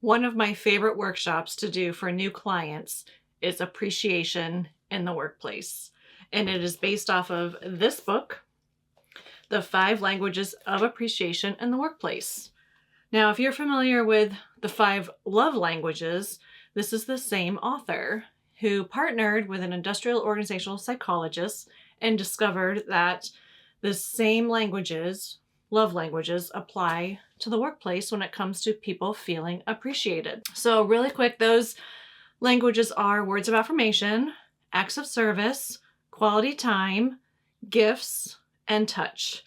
One of my favorite workshops to do for new clients is appreciation in the workplace. And it is based off of this book, The 5 Languages of Appreciation in the Workplace. Now, if you're familiar with the 5 love languages, this is the same author who partnered with an industrial organizational psychologist and discovered that the same love languages, apply to the workplace when it comes to people feeling appreciated. So really quick, those languages are words of affirmation, acts of service, quality time, gifts, and touch.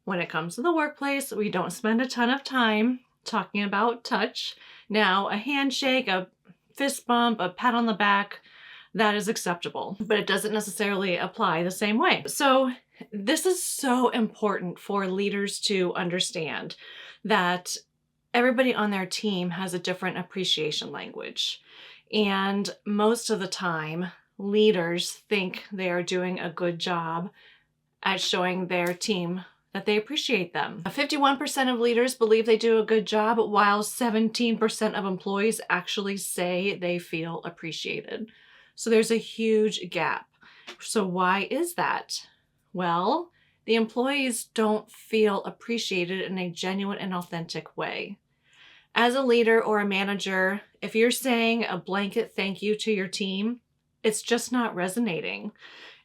When it comes to the workplace, we don't spend a ton of time talking about touch. Now, a handshake, a fist bump, a pat on the back, that is acceptable, but it doesn't necessarily apply the same way. So this is so important for leaders to understand that everybody on their team has a different appreciation language. And most of the time, leaders think they are doing a good job at showing their team that they appreciate them. 51% of leaders believe they do a good job, while 17% of employees actually say they feel appreciated. So there's a huge gap. So why is that? Well, the employees don't feel appreciated in a genuine and authentic way. As a leader or a manager, if you're saying a blanket thank you to your team, it's just not resonating.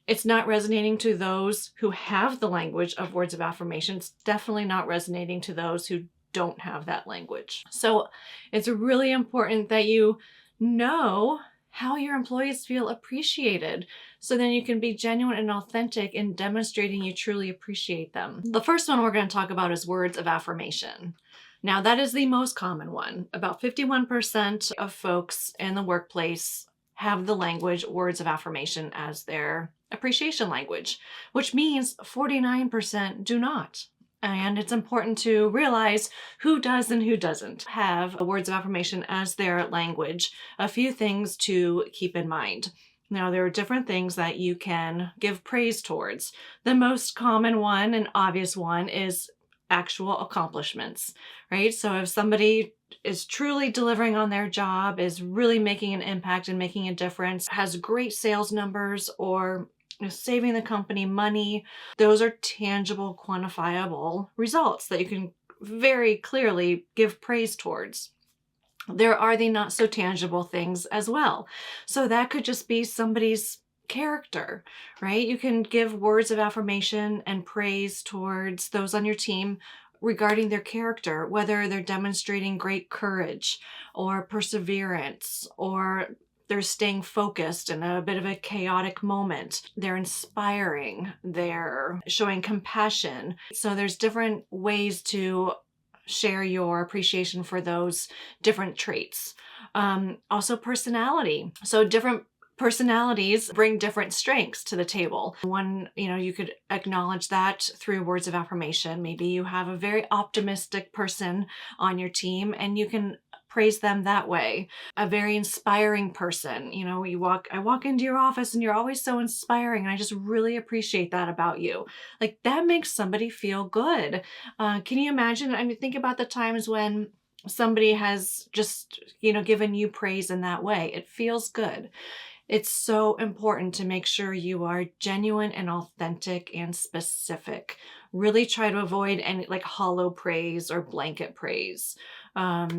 It's not resonating to those who have the language of words of affirmation. It's definitely not resonating to those who don't have that language. So it's really important that you know how your employees feel appreciated, so then you can be genuine and authentic in demonstrating you truly appreciate them. The first one we're going to talk about is words of affirmation. Now, that is the most common one. About 51% of folks in the workplace have the language words of affirmation as their appreciation language, which means 49% do not. And it's important to realize who does and who doesn't have words of affirmation as their language. A few things to keep in mind. Now, there are different things that you can give praise towards. The most common one and obvious one is actual accomplishments, right? So if somebody is truly delivering on their job, is really making an impact and making a difference, has great sales numbers, or saving the company money, those are tangible, quantifiable results that you can very clearly give praise towards. There are the not so tangible things as well. So that could just be somebody's character, right? You can give words of affirmation and praise towards those on your team regarding their character, whether they're demonstrating great courage or perseverance, or they're staying focused in a bit of a chaotic moment. They're inspiring. They're showing compassion. So there's different ways to share your appreciation for those different traits. Also personality. So different personalities bring different strengths to the table. One, you could acknowledge that through words of affirmation. Maybe you have a very optimistic person on your team and you can praise them that way. A very inspiring person. I walk into your office and you're always so inspiring, and I just really appreciate that about you. Like, that makes somebody feel good. Can you imagine? I mean, think about the times when somebody has just, given you praise in that way. It feels good. It's so important to make sure you are genuine and authentic and specific. Really try to avoid any hollow praise or blanket praise.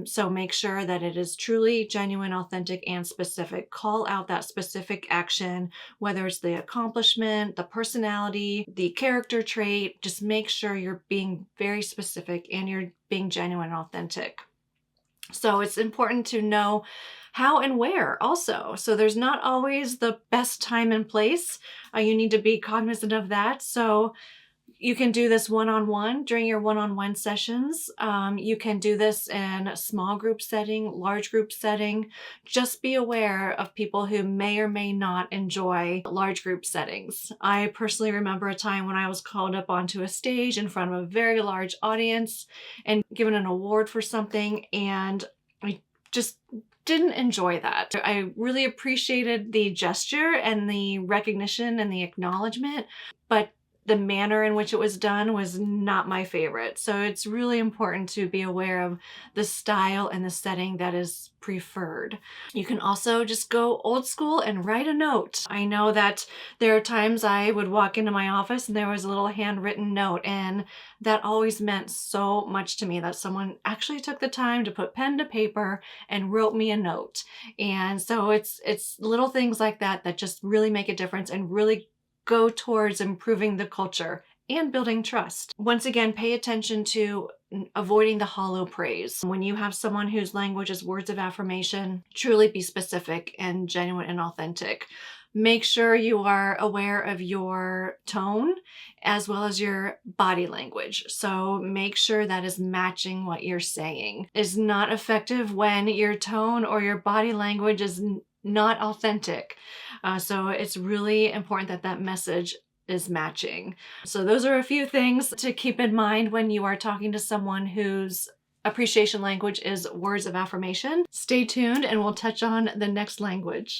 So make sure that it is truly genuine, authentic, and specific. Call out that specific action, whether it's the accomplishment, the personality, the character trait. Just make sure you're being very specific and you're being genuine and authentic. So it's important to know how and where also. So there's not always the best time and place. You need to be cognizant of that. So you can do this one-on-one during your one-on-one sessions. You can do this in a small group setting, large group setting. Just be aware of people who may or may not enjoy large group settings. I personally remember a time when I was called up onto a stage in front of a very large audience and given an award for something, and I just didn't enjoy that. I really appreciated the gesture and the recognition and the acknowledgement, but the manner in which it was done was not my favorite. So it's really important to be aware of the style and the setting that is preferred. You can also just go old school and write a note. I know that there are times I would walk into my office and there was a little handwritten note, and that always meant so much to me that someone actually took the time to put pen to paper and wrote me a note. And so it's little things like that that just really make a difference and really go towards improving the culture and building trust. Once again, pay attention to avoiding the hollow praise. When you have someone whose language is words of affirmation, truly be specific and genuine and authentic. Make sure you are aware of your tone as well as your body language. So make sure that is matching what you're saying. It's not effective when your tone or your body language is not authentic. So it's really important that that message is matching. So those are a few things to keep in mind when you are talking to someone whose appreciation language is words of affirmation. Stay tuned and we'll touch on the next language.